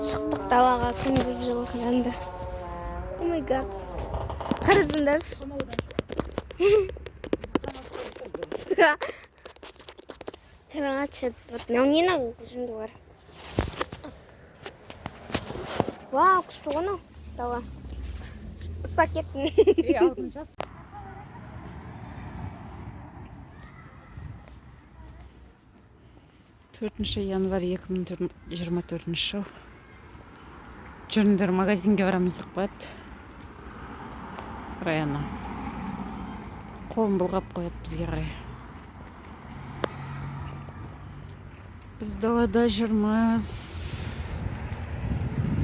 Шықтық далаға күндіз жылқыланды. О май гад. Қарызыңдар. Короче, вот мяунина жүзімді бар. Вау, күшті ғана дала. Ұсақ кеттің. 4 январь 2024 жыл. Жүріңдер, магазинге барамыз қойып. Раяна. Қолын бұлғап қойып бізге қарай. Біз далада жүрміз.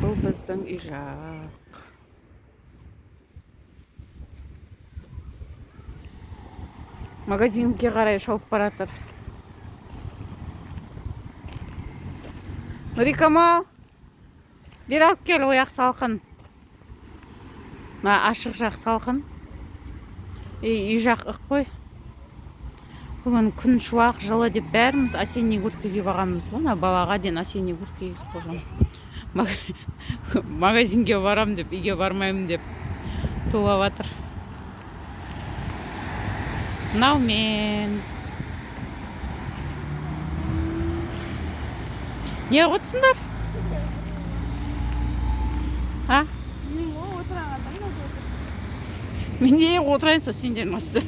Бұл біздің үй жақ. Магазинге қарай шауып баратыр. Нұрикамал, бер алып кел, ояқ салқын. Ашық жақ салқын. Үй жақ ық қой. Бүгін күн шуақ жылы деп бәріміз осенний курткаге бағамыз. Оны балаға ден осенний куртка кигізіп қойған. Магазинге барам деп, үйге бармаймын деп тулап жатыр. Мынау мен. Не отырсыңдар? А? Мен де отырайын сол сендердің асты.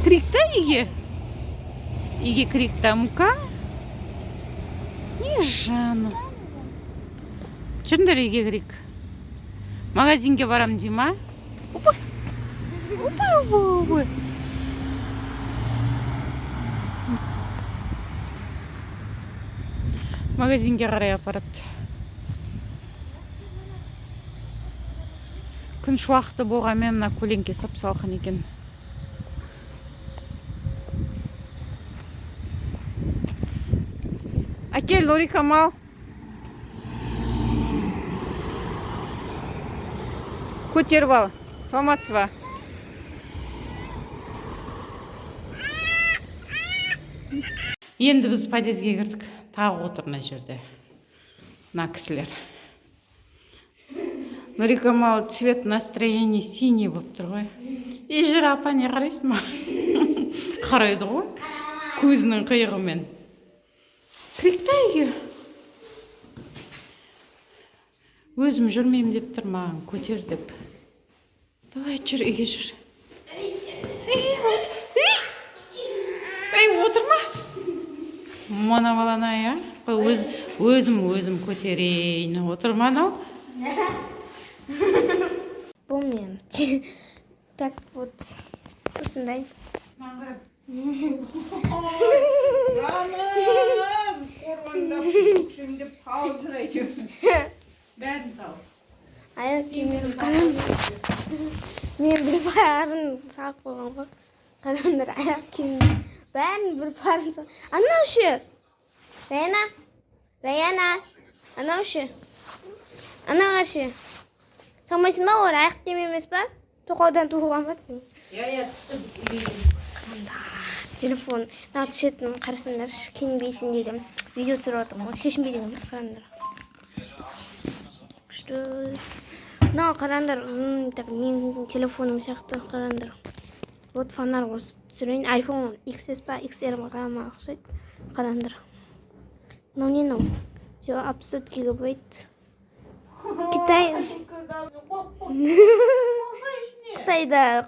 Крикта үйге? Үйге крикта мұқа? Не жаным? Жүріңдер үйге крик. Магазинге барам дей ма? Опа! Опа! Магазинге қарай апарат. Күн шуақты болғанмен мына көлеңке сап-салқын екен. Әкел, Нұрикамал. Көтеріп ал. Саламатсыз ба? Енді біз подъезге кірдік. Тағы отыр мына жерде. Мына кісілер. Нұрикамал цвет настроения синий болып тұр ғой. Ежір апа не қарайсың ма? Қарайды ғой. Көзінің қиығымен. Крикта үйге. Өзім жүрмеймін деп тұр маған, көтер деп. Давай жүр, үйге жүр. Отырма. Мана балана я. Өзім көтерейін. Отырма анау. Бұл мен. Так вот. Осындай. Қорғандап, көкшеңдеп салып жүр әйтеуір. Бәрін салып. Аяқ киіммен қараңдар. Мен бір барын салып қойған ғой. Қараңдар, аяқ киіммен. Бәрін бір барын салып. Анау ше. Раяна. Анау ше. Анау ше. Салмайсың ба, олар аяқ киім емес па? Тоқаудан туылған ба? Я түсті. Телефон. Түсетін қарасыңдар, киінбейсің деген. Видео түсіріп отырмын. Шешінбей деген бір қараңдар. Күшті. Мынау қараңдар, ұзын менің телефоным сияқты қараңдар. Вот фонар қосып түсірейін. iPhone XS па, XR ма ұқсайды. Қараңдар. Мынау не мынау? 500 гигабайт.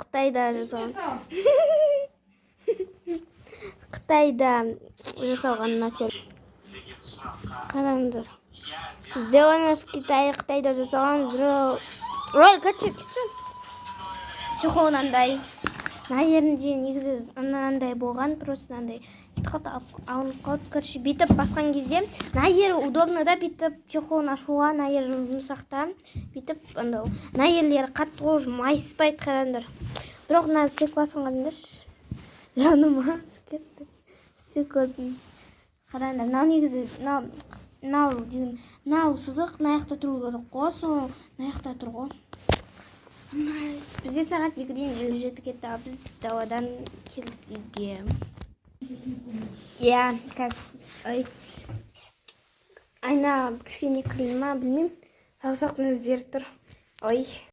Қытайда жасалған. Қытайда жасалған начал. Қараңдар. Сделано в Китае, Қытайда жасалған. Ой, кәтші. Чухол мынандай. Мына жерінде негізі мынандай болған, просто мынандай. Алынып қалды, короче, бүйтіп басқан кезде, мына жері удобно да, бүйтіп чехолын ашуға, мына жері жұмсақта, бүйтіп андау. Мына жерлері қатты ғой, майыспайды қараңдар. Бірақ мына стеклосын қараңдаршы. Жаныма кетті. Стеклосын. Қараңдар, мынау негізі, мынау сызық, мына жақта тұру керек қой, сол мына жақта тұр ғой. Бізде сағат 2-ден 57 кетті, біз даладан келдік үйге. Иә, қазір ой. Айна кішкене қиын ма білмеймін. Саусақтың іздері тұр. Ой.